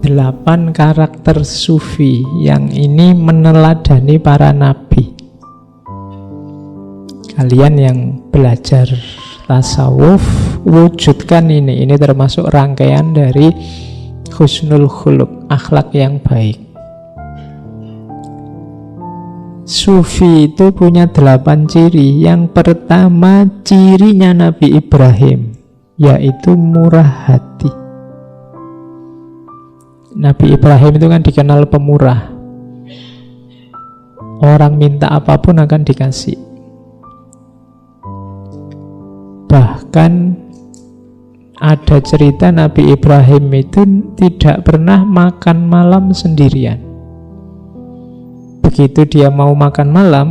8 karakter sufi yang ini meneladani para nabi. Kalian yang belajar tasawuf, wujudkan ini. Ini termasuk rangkaian dari husnul khuluq, akhlak yang baik. Sufi itu punya 8 ciri. Yang pertama, cirinya Nabi Ibrahim, yaitu murah hati. Nabi Ibrahim itu kan dikenal pemurah. Orang minta apapun akan dikasih. Bahkan ada cerita Nabi Ibrahim itu tidak pernah makan malam sendirian. Begitu dia mau makan malam,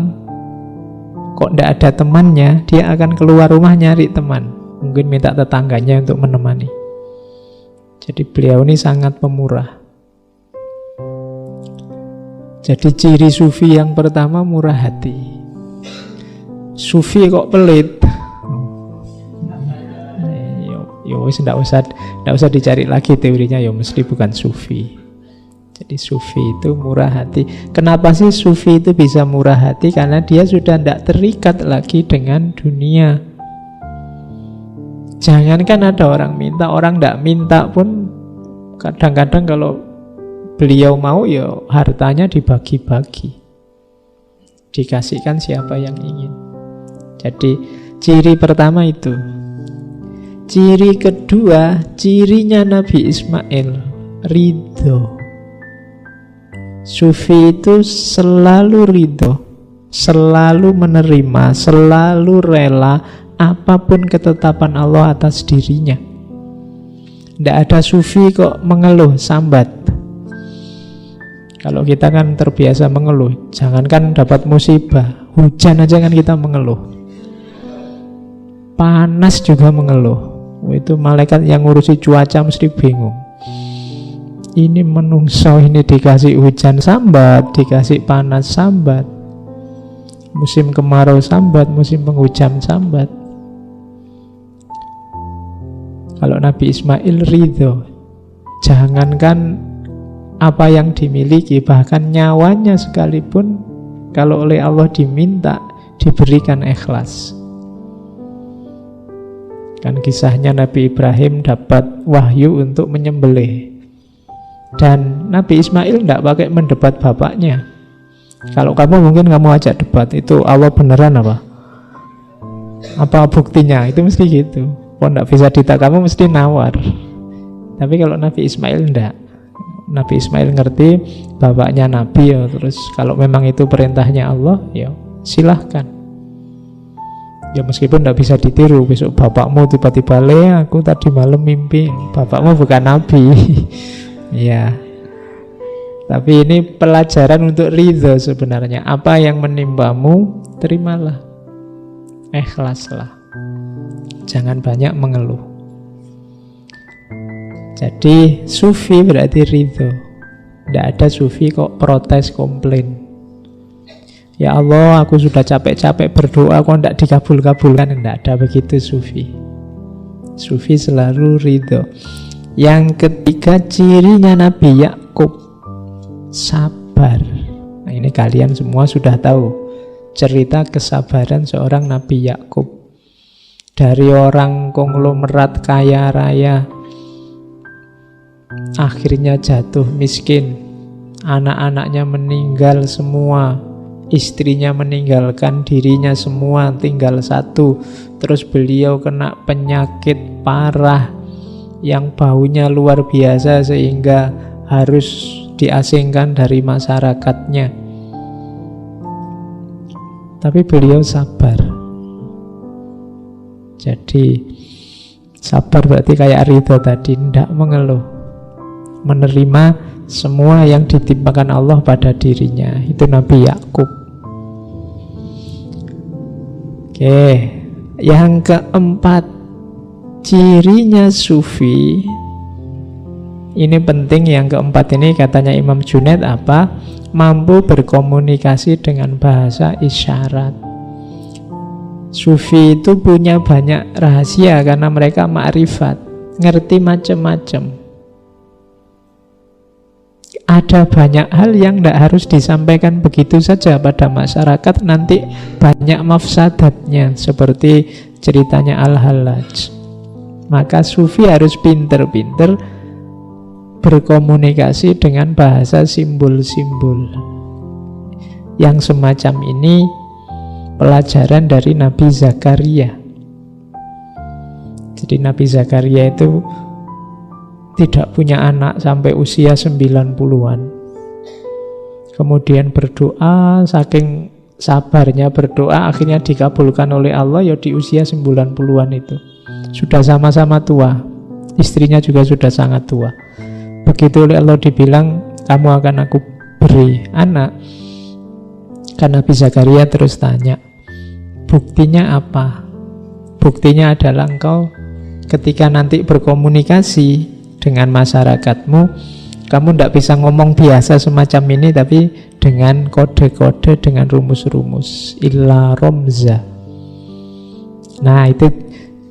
kok tidak ada temannya, dia akan keluar rumah nyari teman. Mungkin minta tetangganya untuk menemani. Jadi beliau ini sangat pemurah. Jadi ciri sufi yang pertama murah hati. Sufi kok pelit? Yo wis ndak usah dicari lagi teorinya, yo mesti bukan sufi. Jadi sufi itu murah hati. Kenapa sih sufi itu bisa murah hati? Karena dia sudah ndak terikat lagi dengan dunia. Jangankan ada orang minta, orang ndak minta pun kadang-kadang kalau beliau mau, ya hartanya dibagi-bagi, dikasihkan siapa yang ingin. Jadi ciri pertama itu. Ciri kedua, cirinya Nabi Ismail, ridho. Sufi itu selalu ridho, selalu menerima, selalu rela apapun ketetapan Allah atas dirinya. Tidak ada sufi kok mengeluh, sambat. Kalau kita kan terbiasa mengeluh, jangankan dapat musibah, hujan aja kan kita mengeluh. Panas juga mengeluh. Itu malaikat yang ngurusi cuaca mesti bingung. Ini menungso, ini dikasih hujan sambat, dikasih panas sambat, musim kemarau sambat, musim penghujan sambat. Kalau Nabi Ismail ridho, jangankan apa yang dimiliki, bahkan nyawanya sekalipun kalau oleh Allah diminta, diberikan ikhlas. Kan kisahnya Nabi Ibrahim dapat wahyu untuk menyembelih, dan Nabi Ismail tidak pakai mendebat bapaknya. Kalau kamu mungkin kamu ajak debat, itu Allah beneran apa? Apa buktinya? Itu mesti gitu. Kalau tidak bisa ditak, kamu mesti nawar. Tapi kalau Nabi Ismail tidak. Nabi Ismail ngerti bapaknya Nabi, ya, terus kalau memang itu perintahnya Allah, ya silahkan. Ya meskipun tidak bisa ditiru, besok bapakmu tiba-tiba, aku tadi malam mimpi bapakmu bukan Nabi. Ya. Tapi ini pelajaran untuk ridho sebenarnya. Apa yang menimpamu, terimalah, ikhlaslah. Jangan banyak mengeluh. Jadi sufi berarti ridho. Tidak ada sufi kok protes, komplain. Ya Allah, aku sudah capek-capek berdoa kok tidak dikabul-kabulkan. Tidak ada begitu sufi. Sufi selalu ridho. Yang ketiga, cirinya Nabi Yakub, sabar. Nah, ini kalian semua sudah tahu cerita kesabaran seorang Nabi Yakub. Dari orang konglomerat kaya raya, akhirnya jatuh miskin, anak-anaknya meninggal semua, istrinya meninggalkan dirinya semua, tinggal satu. Terus beliau kena penyakit parah yang baunya luar biasa sehingga harus diasingkan dari masyarakatnya. Tapi beliau sabar. Jadi sabar berarti kayak ridho tadi, tidak mengeluh, menerima semua yang ditimpakan Allah pada dirinya. Itu Nabi Yakub. Oke, yang keempat, cirinya sufi. Ini penting, yang keempat ini katanya Imam Junaid apa? Mampu berkomunikasi dengan bahasa isyarat. Sufi itu punya banyak rahasia karena mereka ma'rifat, ngerti macam-macam. ada banyak hal yang tidak harus disampaikan begitu saja pada masyarakat, nanti banyak mafsadatnya, seperti ceritanya Al-Hallaj. Maka sufi harus pinter-pinter berkomunikasi dengan bahasa simbol-simbol. Yang semacam ini pelajaran dari Nabi Zakaria. Jadi Nabi Zakaria itu tidak punya anak sampai usia 90-an. Kemudian berdoa, saking sabarnya berdoa, akhirnya dikabulkan oleh Allah ya di usia 90-an itu. Sudah sama-sama tua, istrinya juga sudah sangat tua. Begitu oleh Allah dibilang, kamu akan aku beri anak. Karena Nabi Zakaria terus tanya, buktinya apa? Buktinya adalah engkau ketika nanti berkomunikasi dengan masyarakatmu, kamu tidak bisa ngomong biasa semacam ini, tapi dengan kode-kode, dengan rumus-rumus. Illa romza. Nah, itu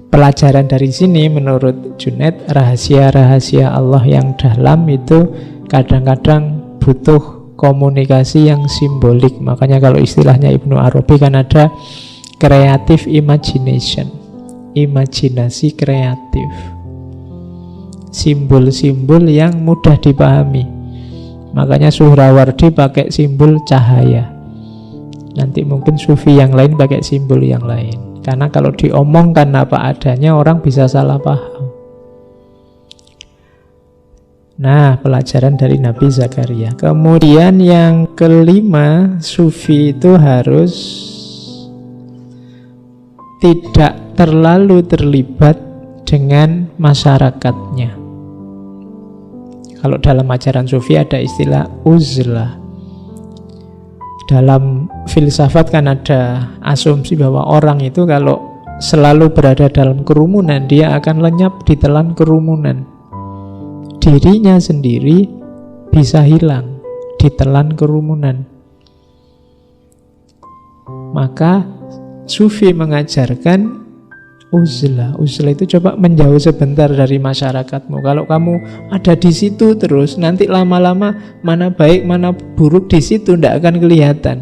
pelajaran dari sini menurut Junaid, rahasia-rahasia Allah yang dalam itu kadang-kadang butuh komunikasi yang simbolik. Makanya kalau istilahnya Ibnu Arabi kan ada creative imagination, imajinasi kreatif, simbol-simbol yang mudah dipahami. Makanya Suhrawardi pakai simbol cahaya, nanti mungkin sufi yang lain pakai simbol yang lain. Karena kalau diomongkan apa adanya, orang bisa salah paham. Nah, pelajaran dari Nabi Zakaria. Kemudian yang kelima, sufi itu harus tidak terlalu terlibat dengan masyarakatnya. Kalau dalam ajaran sufi ada istilah uzlah. Dalam filsafat kan ada asumsi bahwa orang itu kalau selalu berada dalam kerumunan, dia akan lenyap ditelan kerumunan. Dirinya sendiri bisa hilang ditelan kerumunan. Maka sufi mengajarkan uzlah. Uzlah itu coba menjauh sebentar dari masyarakatmu. Kalau kamu ada di situ terus, nanti lama-lama mana baik mana buruk di situ tidak akan kelihatan.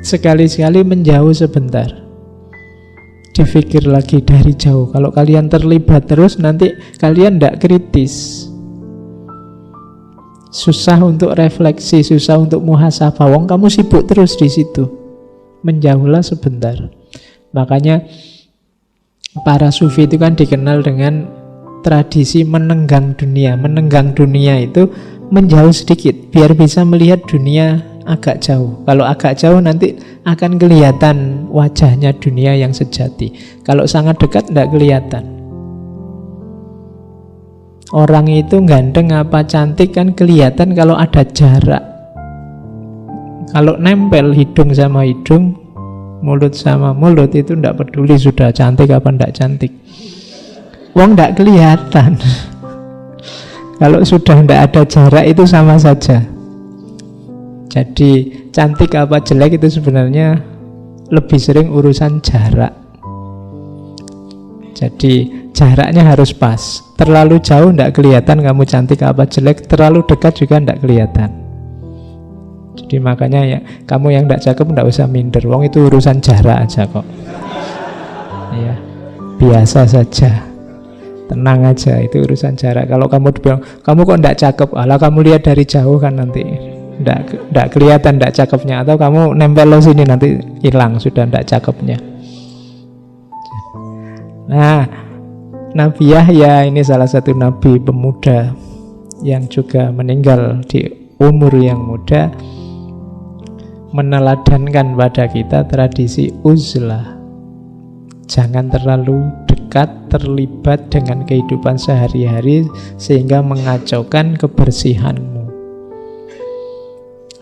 Sekali-sekali menjauh sebentar, dipikir lagi dari jauh. Kalau kalian terlibat terus, nanti kalian tidak kritis, susah untuk refleksi, susah untuk muhasabah. Wong kamu sibuk terus di situ. Menjauhlah sebentar. Makanya para sufi itu kan dikenal dengan tradisi menenggang dunia. Menenggang dunia itu menjauh sedikit, biar bisa melihat dunia agak jauh. Kalau agak jauh nanti akan kelihatan wajahnya dunia yang sejati. Kalau sangat dekat tidak kelihatan. Orang itu ganteng apa cantik kan kelihatan kalau ada jarak. Kalau nempel hidung sama hidung, mulut sama mulut, itu tidak peduli sudah cantik apa tidak cantik. Wong tidak kelihatan. Kalau sudah tidak ada jarak itu sama saja. Jadi cantik apa jelek itu sebenarnya lebih sering urusan jarak. Jadi jaraknya harus pas. Terlalu jauh tidak kelihatan kamu cantik apa jelek, terlalu dekat juga tidak kelihatan. Jadi makanya ya, kamu yang tidak cakep tidak usah minder. Wong itu urusan jarak aja kok. Ya, biasa saja. Tenang aja, itu urusan jarak. Kalau kamu bilang, kamu kok tidak cakep, alah kamu lihat dari jauh kan nanti tidak kelihatan tidak cakepnya. Atau kamu nempel lo sini nanti hilang sudah tidak cakepnya. Nah, Nabi Yahya ini salah satu nabi pemuda yang juga meninggal di umur yang muda, meneladankan pada kita tradisi uzlah. Jangan terlalu dekat, terlibat dengan kehidupan sehari-hari sehingga mengacaukan kebersihanmu.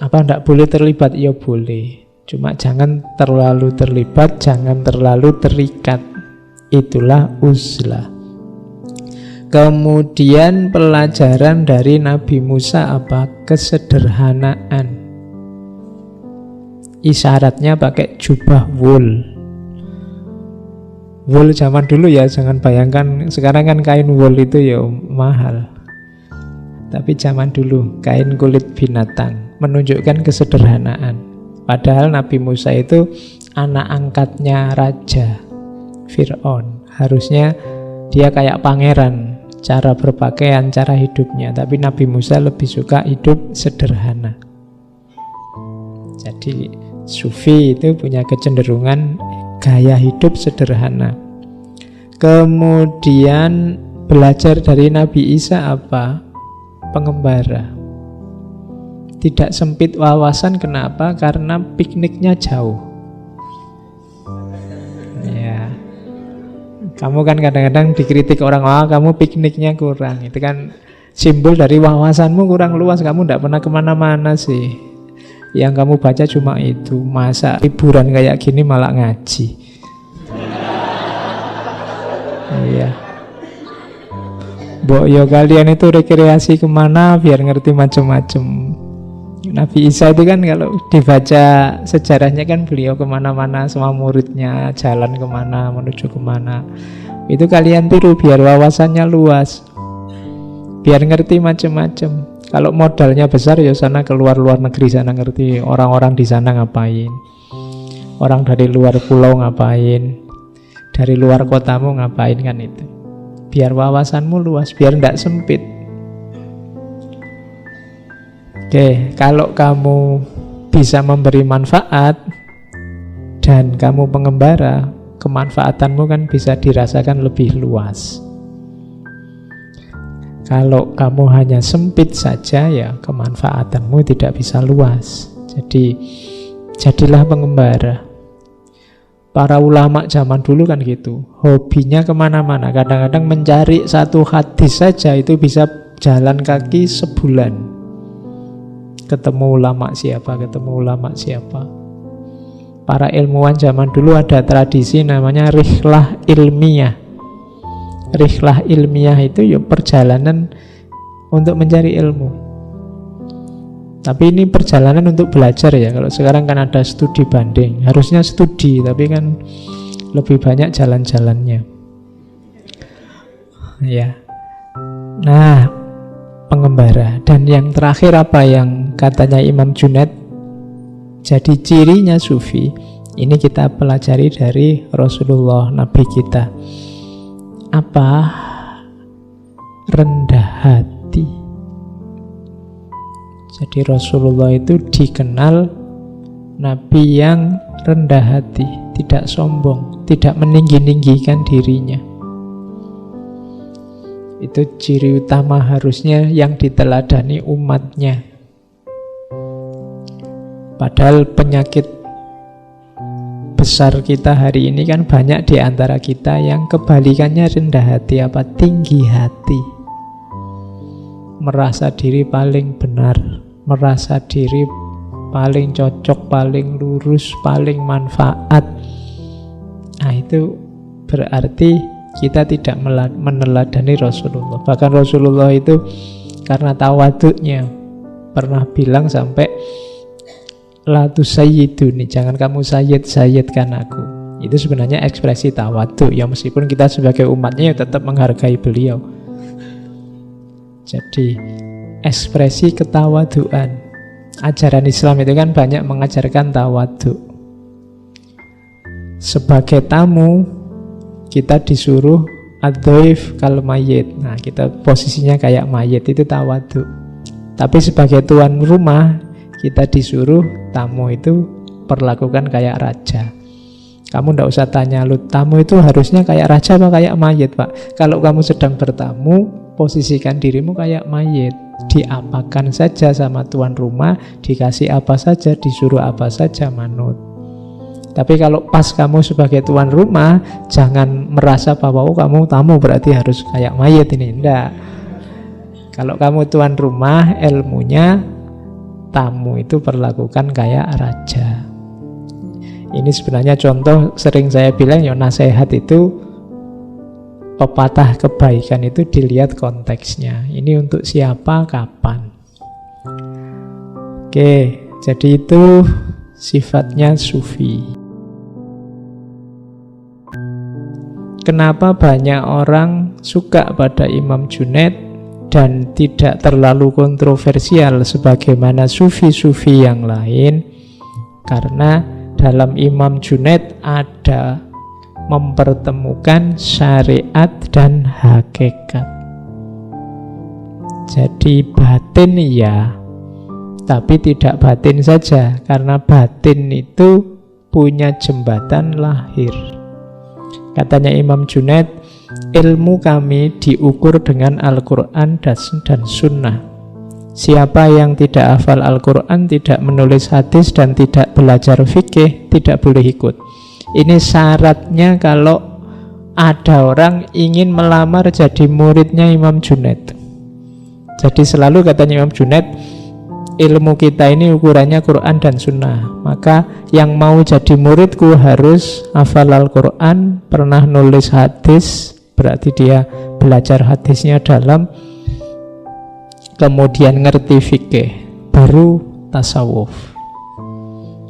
Apa tidak boleh terlibat? Ya boleh, cuma jangan terlalu terlibat, jangan terlalu terikat. Itulah uzlah. Kemudian pelajaran dari Nabi Musa apa? Kesederhanaan. Isyaratnya pakai jubah wool. Wool zaman dulu ya, jangan bayangkan sekarang kan kain wool itu ya mahal. Tapi zaman dulu kain kulit binatang, menunjukkan kesederhanaan. Padahal Nabi Musa itu anak angkatnya Raja Fir'aun. Harusnya dia kayak pangeran, cara berpakaian, cara hidupnya. Tapi Nabi Musa lebih suka hidup sederhana. Jadi Sufi itu punya kecenderungan gaya hidup sederhana. Kemudian belajar dari Nabi Isa apa? Pengembara. Tidak sempit wawasan, kenapa? Karena pikniknya jauh. Ya. Kamu kan kadang-kadang dikritik orang, kamu pikniknya kurang. Itu kan simbol dari wawasanmu kurang luas. Kamu tidak pernah kemana-mana sih. Yang kamu baca cuma itu. Masa liburan kayak gini malah ngaji. Iya. Mbok yo kalian itu rekreasi kemana biar ngerti macam-macam. Nabi Isa itu kan kalau dibaca sejarahnya kan beliau kemana-mana sama muridnya, jalan kemana, menuju kemana. Itu kalian tiru biar wawasannya luas, biar ngerti macam-macam. Kalau modalnya besar ya sana keluar luar negeri, sana ngerti orang-orang di sana ngapain, orang dari luar pulau ngapain, dari luar kotamu ngapain, kan itu. Biar wawasanmu luas, biar tidak sempit. Oke, kalau kamu bisa memberi manfaat dan kamu pengembara, kemanfaatanmu kan bisa dirasakan lebih luas. Kalau kamu hanya sempit saja, ya kemanfaatanmu tidak bisa luas. Jadi, jadilah pengembara. Para ulama zaman dulu kan gitu, hobinya kemana-mana. Kadang-kadang mencari satu hadis saja itu bisa jalan kaki sebulan. Ketemu ulama siapa, ketemu ulama siapa. Para ilmuwan zaman dulu ada tradisi namanya rihlah ilmiah. Rihlah ilmiah itu ya perjalanan untuk mencari ilmu. Tapi ini perjalanan untuk belajar ya. Kalau sekarang kan ada studi banding. Harusnya studi, tapi kan lebih banyak jalan-jalannya. Ya. Nah, pengembara. Dan yang terakhir apa yang katanya Imam Junaid jadi cirinya Sufi. Ini kita pelajari dari Rasulullah, Nabi kita. Apa? Rendah hati. Jadi Rasulullah itu dikenal Nabi yang rendah hati, tidak sombong, tidak meninggi-ninggikan dirinya. Itu ciri utama harusnya yang diteladani umatnya. Padahal penyakit besar kita hari ini kan banyak di antara kita yang kebalikannya rendah hati, apa? Tinggi hati. Merasa diri paling benar, merasa diri paling cocok, paling lurus, paling manfaat. Nah, itu berarti kita tidak meneladani Rasulullah. Bahkan Rasulullah itu karena tawaduknya pernah bilang sampai la tusayyiduni, jangan kamu sayyidkan aku. Itu sebenarnya ekspresi tawaduk ya, meskipun kita sebagai umatnya ya tetap menghargai beliau. Jadi ekspresi ketawaduan. Ajaran Islam itu kan banyak mengajarkan tawaduk. Sebagai tamu kita disuruh ad-dhaif kal mayyit. Nah, kita posisinya kayak mayit, itu tawaduk. Tapi sebagai tuan rumah kita disuruh tamu itu perlakukan kayak raja. Kamu ndak usah tanya, lu tamu itu harusnya kayak raja apa kayak mayit, Pak? Kalau kamu sedang bertamu, posisikan dirimu kayak mayit. Diapakan saja sama tuan rumah, dikasih apa saja, disuruh apa saja, manut. Tapi kalau pas kamu sebagai tuan rumah, jangan merasa bahwa kamu tamu berarti harus kayak mayit ini. Enggak. Kalau kamu tuan rumah, ilmunya tamu itu perlakukan kayak raja. Ini sebenarnya contoh sering saya bilang ya, nasihat itu, pepatah kebaikan itu dilihat konteksnya. Ini untuk siapa, kapan. Oke, jadi itu sifatnya Sufi. Kenapa banyak orang suka pada Imam Junaid? dan tidak terlalu kontroversial sebagaimana sufi-sufi yang lain, karena dalam Imam Junaid ada mempertemukan syariat dan hakikat. Jadi batin ya, tapi tidak batin saja, karena batin itu punya jembatan lahir. Katanya Imam Junaid, ilmu kami diukur dengan Al-Quran dan Sunnah. Siapa yang tidak hafal Al-Quran, tidak menulis hadis, dan tidak belajar fikih, tidak boleh ikut. Ini syaratnya kalau ada orang ingin melamar jadi muridnya Imam Junaid. Jadi selalu katanya Imam Junaid, ilmu kita ini ukurannya Quran dan Sunnah. Maka yang mau jadi muridku harus hafal Al-Quran, pernah nulis hadis, berarti dia belajar hadisnya dalam, kemudian ngerti fikih, baru tasawuf.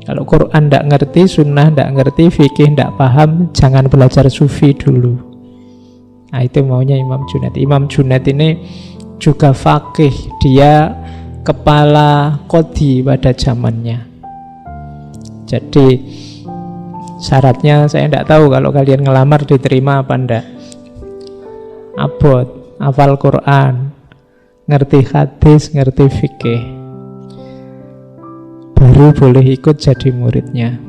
Kalau Quran tidak ngerti, Sunnah tidak ngerti, fikih tidak paham, jangan belajar sufi dulu. Nah itu maunya Imam Junaid. Imam Junaid ini juga faqih, dia kepala qadhi pada zamannya. Jadi syaratnya saya tidak tahu kalau kalian ngelamar diterima apa enggak. Abot, hafal Quran, ngerti hadis, ngerti fikih, baru boleh ikut jadi muridnya.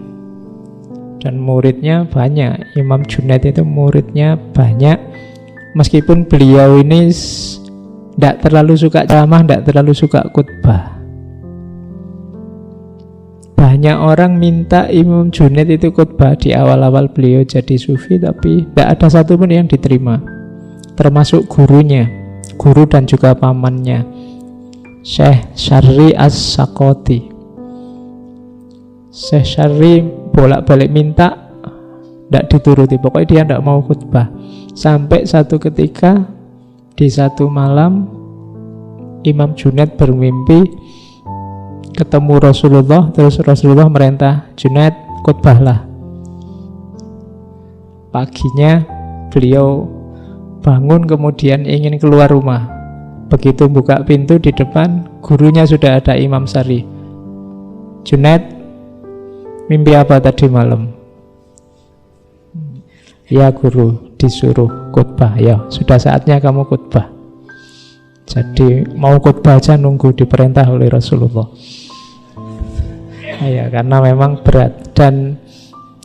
Dan muridnya banyak. Imam Junaid itu muridnya banyak, meskipun beliau ini tidak terlalu suka ceramah, tidak terlalu suka khutbah. Banyak orang minta Imam Junaid itu khutbah di awal-awal beliau jadi sufi, tapi tidak ada satupun yang diterima, termasuk gurunya, guru dan juga pamannya, Syekh Syarri As-Sakoti. Syekh Syarri bolak-balik minta, tidak dituruti, pokoknya dia tidak mau khutbah. Sampai satu ketika di satu malam Imam Junaid bermimpi ketemu Rasulullah, terus Rasulullah merintah, Junaid khutbahlah. Paginya beliau bangun kemudian ingin keluar rumah. Begitu buka pintu, di depan gurunya sudah ada, Imam Syarri. Junaid, mimpi apa tadi malam? Ya guru, disuruh khutbah. Ya, sudah saatnya kamu khutbah. Jadi mau khutbah aja nunggu diperintah oleh Rasulullah. Ya, karena memang berat. Dan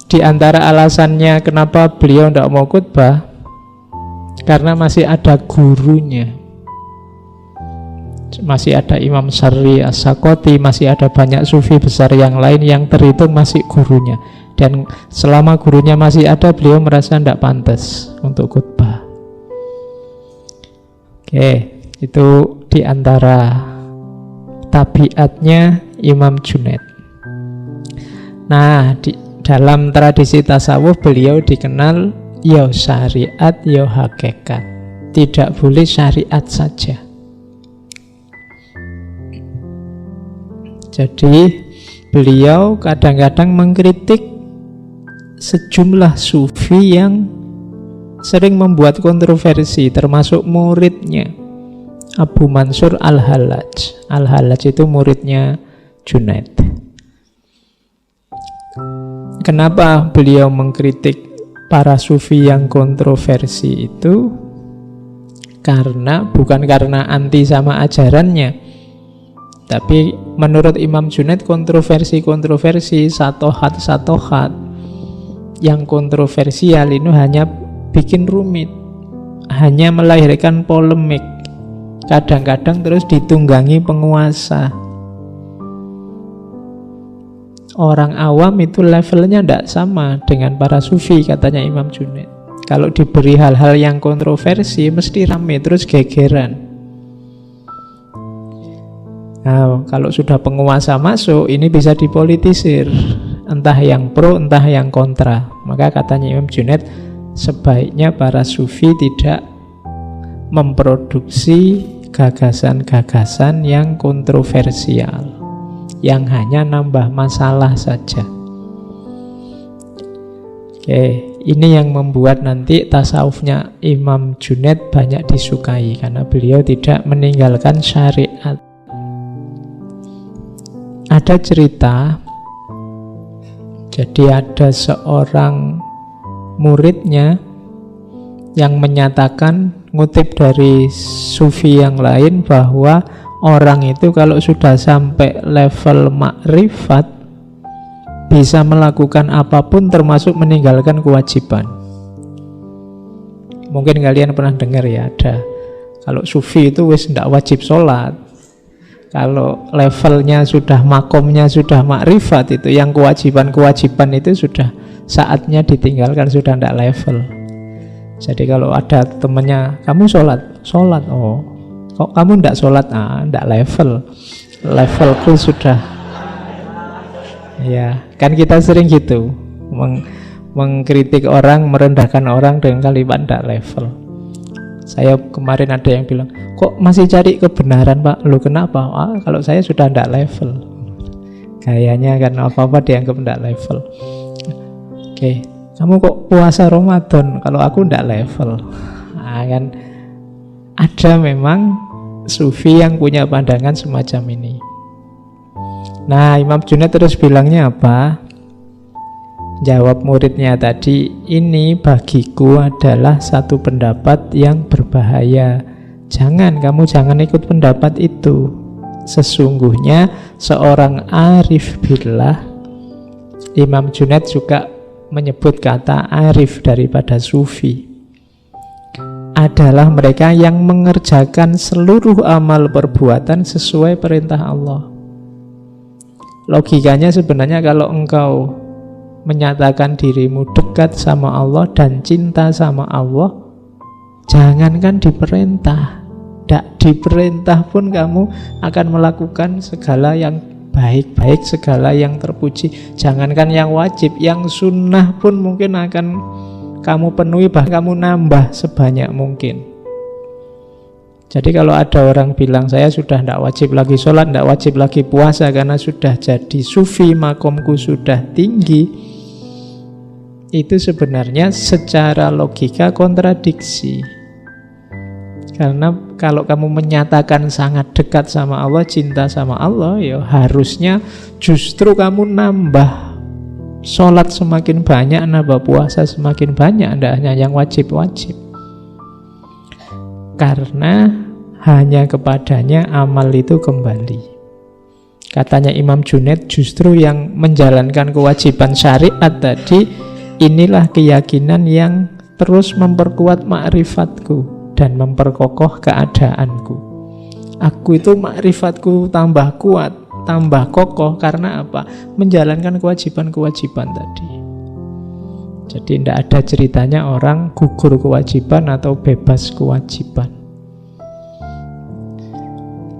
di antara alasannya kenapa beliau tidak mau khutbah, karena masih ada gurunya. Masih ada Imam Syarri As-Sakoti, masih ada banyak sufi besar yang lain yang terhitung masih gurunya. Dan selama gurunya masih ada, beliau merasa tidak pantas untuk khutbah. Oke, itu diantara tabiatnya Imam Junaid. Nah, dalam tradisi tasawuf beliau dikenal ya syariat, ya hakikat. Tidak boleh syariat saja. Jadi beliau kadang-kadang mengkritik sejumlah sufi yang sering membuat kontroversi, termasuk muridnya Abu Mansur Al-Hallaj. Al-Hallaj itu muridnya Junaid. Kenapa beliau mengkritik para sufi yang kontroversi itu? Bukan karena anti sama ajarannya, tapi menurut Imam Junaid kontroversi satohat yang kontroversial itu hanya bikin rumit, hanya melahirkan polemik, kadang-kadang terus ditunggangi penguasa. Orang awam itu levelnya tidak sama dengan para sufi, katanya Imam Junaid. Kalau diberi hal-hal yang kontroversi mesti rame terus gegeran. Nah, kalau sudah penguasa masuk, ini bisa dipolitisir, entah yang pro, entah yang kontra. Maka katanya Imam Junaid, sebaiknya para sufi tidak memproduksi gagasan-gagasan yang kontroversial, yang hanya nambah masalah saja. Oke, Ini yang membuat nanti tasawufnya Imam Junaid banyak disukai, karena beliau tidak meninggalkan syariat. Ada cerita, jadi ada seorang muridnya yang menyatakan, ngutip dari sufi yang lain, bahwa orang itu kalau sudah sampai level makrifat bisa melakukan apapun termasuk meninggalkan kewajiban. Mungkin kalian pernah dengar ya, ada kalau sufi itu wis ndak wajib sholat. Kalau levelnya sudah, makomnya sudah makrifat, itu yang kewajiban-kewajiban itu sudah saatnya ditinggalkan, sudah ndak level. Jadi kalau ada temennya, kamu sholat, oh kok kamu ndak sholat, ndak levelku sudah. Ya, kan kita sering gitu mengkritik orang, merendahkan orang dengan kalimat ndak level. Saya kemarin ada yang bilang, kok masih cari kebenaran Pak? Loh kenapa? Kalau saya sudah ndak level. Kayaknya kan apa-apa dianggap ndak level. Oke, kamu kok puasa Ramadan? Kalau aku ndak level. Kan ada memang sufi yang punya pandangan semacam ini. Nah, Imam Junaid terus bilangnya apa? Jawab muridnya tadi, ini bagiku adalah satu pendapat yang berbahaya. Kamu jangan ikut pendapat itu. Sesungguhnya seorang arif billah, Imam Junaid juga menyebut kata arif daripada sufi, adalah mereka yang mengerjakan seluruh amal perbuatan sesuai perintah Allah. Logikanya sebenarnya kalau engkau menyatakan dirimu dekat sama Allah dan cinta sama Allah, jangankan diperintah, tidak diperintah pun kamu akan melakukan segala yang baik-baik, segala yang terpuji. Jangankan yang wajib, yang sunnah pun mungkin akan kamu penuhi, bahkan kamu nambah sebanyak mungkin. Jadi kalau ada orang bilang, saya sudah tidak wajib lagi sholat, tidak wajib lagi puasa karena sudah jadi sufi, makomku sudah tinggi, itu sebenarnya secara logika kontradiksi. Karena kalau kamu menyatakan sangat dekat sama Allah, cinta sama Allah, ya harusnya justru kamu nambah sholat semakin banyak, nambah puasa semakin banyak, tidak hanya yang wajib-wajib. Karena hanya kepadanya amal itu kembali. Katanya Imam Junaid, justru yang menjalankan kewajiban syariat tadi, inilah keyakinan yang terus memperkuat ma'rifatku dan memperkokoh keadaanku. Aku itu ma'rifatku tambah kuat, tambah kokoh, karena apa? Menjalankan kewajiban-kewajiban tadi. Jadi tidak ada ceritanya orang gugur kewajiban atau bebas kewajiban.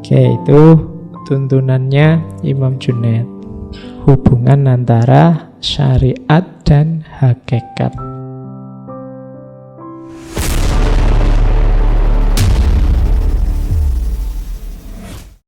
Oke, itu tuntunannya Imam Junaid. Hubungan antara syariat dan hakikat.